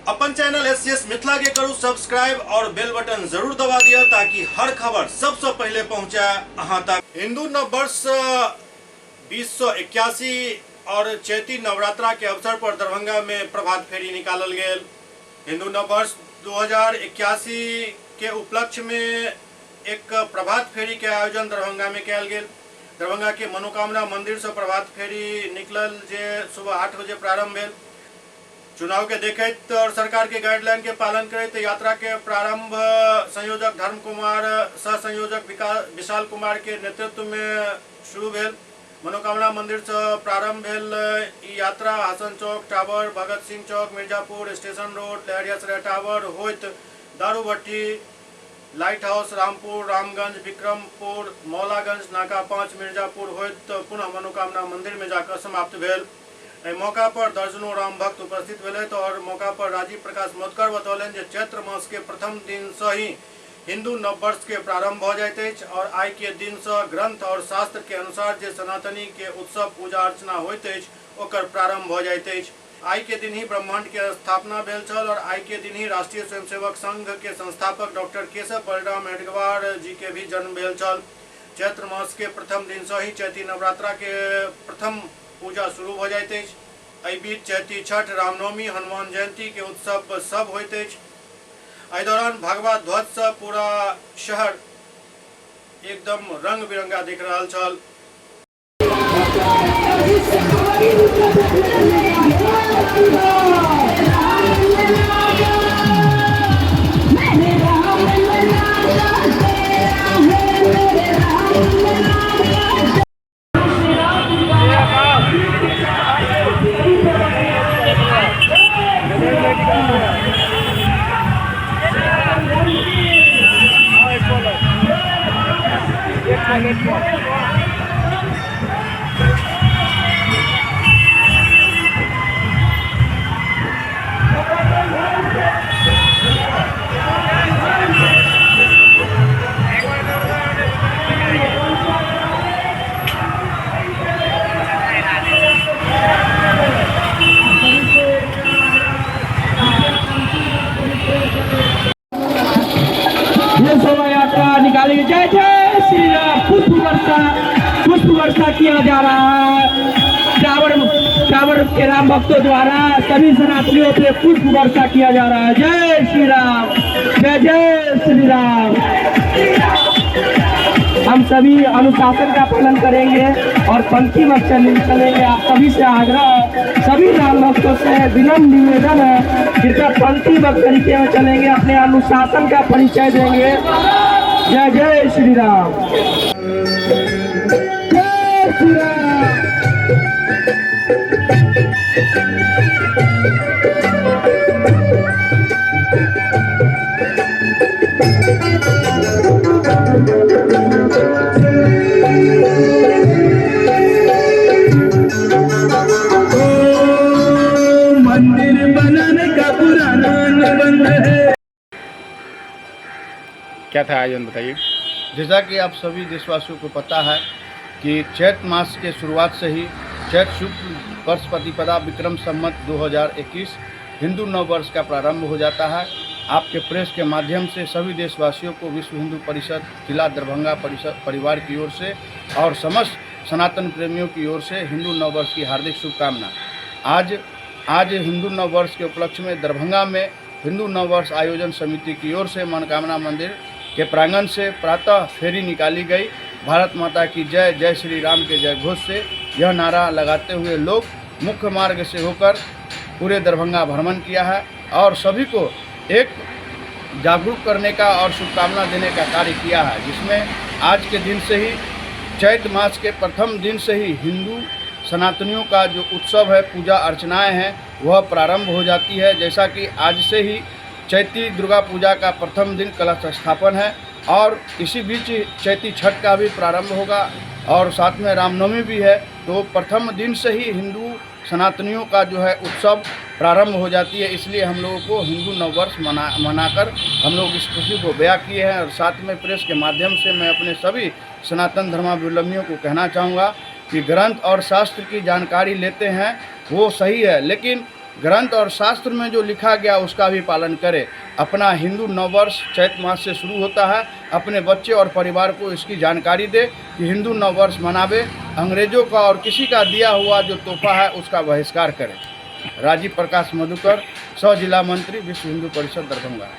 अपन channel SCS Mithila के करू subscribe और बेल बटन जरूर दबा दिया ताकि हर खबर सबसे पहले पहुंचे अहां तक। हिंदू नव वर्ष 2081 और चैती नवरात्रा के अवसर पर दरभंगा में प्रभात फेरी निकालल गेल। हिंदू नव वर्ष 2081 के उपलक्ष्य में एक प्रभात फेरी के आयोजन दरभंगा में कयल गेल। दरभंगा के मनोकामना मंदिर से प्रभात फेरी निकलल जे सुबह 8 बजे प्रारंभ भेल। चुनाव के देखते और सरकार के गाइडलाइन के पालन करते यात्रा के प्रारंभ संयोजक धर्म कुमार सह संयोजक विशाल कुमार के नेतृत्व में शुरू भेल। मनोकामना मंदिर से प्रारंभ भेल ई यात्रा Hasan Chowk tower, Bhagat Singh Chowk, Mirzapur station road, Laheriasarai tower होइत दारूभट्टी, लाइट हाउस, रामपुर, रामगंज, विक्रमपुर, मौलागंज, नाका 5, मिर्जापुर होइत पुनः मनोकामना मंदिर में जाकर समाप्त भेल। मौका पर दर्जनों राम भक्त उपस्थित भेल और मौका पर राजीव प्रकाश मोदकर बतौलन जे चैत्र मास के प्रथम दिन से ही हिंदू नव वर्ष के प्रारंभ हो जाइत अछि और आई के दिन से ग्रंथ और शास्त्र के अनुसार जे सनातनी के उत्सव पूजा अर्चना होइत अछि ओकर प्रारंभ हो जाइत अछि। आई के दिन ही ब्रह्मांड के स्थापना भेल छल और आई के दिन ही राष्ट्रीय स्वयंसेवक संघ के संस्थापक डॉक्टर केशव बलराम हेडगेवार जी के भी जन्म भेल छल। चैत्र मास के प्रथम दिन से ही चैती नवरात्रा के प्रथम पूजा शुरू हो जाइत अछि। एहि बीच चैती छठ, रामनवमी, हनुमान जयंती के उत्सव सब होइत अछि। एहि दौरान भगवा ध्वज से पूरा शहर एकदम रंग बिरंगा दिख रहा छल। निकाली जय जय श्री राम। पुष्प वर्षा किया जा रहा है। टावर के राम भक्तों द्वारा सभी सनातनियों पे पुष्प वर्षा किया जा रहा है। जय श्री राम, जय जय श्री राम। हम सभी अनुशासन का पालन करेंगे और पंक्ति में चलेंगे। आप सभी से आग्रह, सभी राम भक्तों से विनम्र निवेदन है, कृपया पंक्ति में तरीके में चलेंगे, अपने अनुशासन का परिचय देंगे। जय जय श्री राम, जय श्री राम। मंदिर बनाने का पुराना निबंध है। क्या था आयोजन बताइए। जैसा कि आप सभी देशवासियों को पता है कि चैत्र मास के शुरुआत से ही चैत्र शुक्ल वर्ष प्रतिपदा विक्रम संवत 2021 हिंदू नव वर्ष का प्रारंभ हो जाता है। आपके प्रेस के माध्यम से सभी देशवासियों को विश्व हिंदू परिषद जिला दरभंगा परिवार की ओर से और समस्त सनातन प्रेमियों की ओर से हिंदू नव वर्ष की हार्दिक शुभकामना। आज हिंदू नव वर्ष के उपलक्ष्य में दरभंगा में हिंदू नव वर्ष आयोजन समिति की ओर से मनोकामना मंदिर के प्रांगण से प्रातः फेरी निकाली गई। भारत माता की जय, जय श्री राम के जय घोष से यह नारा लगाते हुए लोग मुख्य मार्ग से होकर पूरे दरभंगा भ्रमण किया है और सभी को एक जागरूक करने का और शुभकामना देने का कार्य किया है, जिसमें आज के दिन से ही चैत्र मास के प्रथम दिन से ही हिंदू सनातनियों का जो उत्सव है, पूजा अर्चनाएं हैं, वह प्रारंभ हो जाती है। जैसा कि आज से ही चैती दुर्गा पूजा का प्रथम दिन कलश स्थापन है और इसी बीच चैती छठ का भी प्रारंभ होगा और साथ में रामनवमी भी है। तो प्रथम दिन से ही हिंदू सनातनियों का जो है उत्सव प्रारंभ हो जाती है। इसलिए हम लोगों को हिंदू नववर्ष मनाकर हम लोग इस खुशी को बयां किए हैं। और साथ में प्रेस के माध्यम से मैं अपने सभी सनातन धर्मावलंबियों को कहना चाहूँगा कि ग्रंथ और शास्त्र की जानकारी लेते हैं वो सही है, लेकिन ग्रंथ और शास्त्र में जो लिखा गया उसका भी पालन करें। अपना हिंदू नववर्ष चैत्र मास से शुरू होता है। अपने बच्चे और परिवार को इसकी जानकारी दे कि हिंदू नववर्ष मनावे। अंग्रेजों का और किसी का दिया हुआ जो तोहफा है उसका बहिष्कार करें। राजीव प्रकाश मधुकर, सह जिला मंत्री, विश्व हिंदू परिषद, दरभंगा।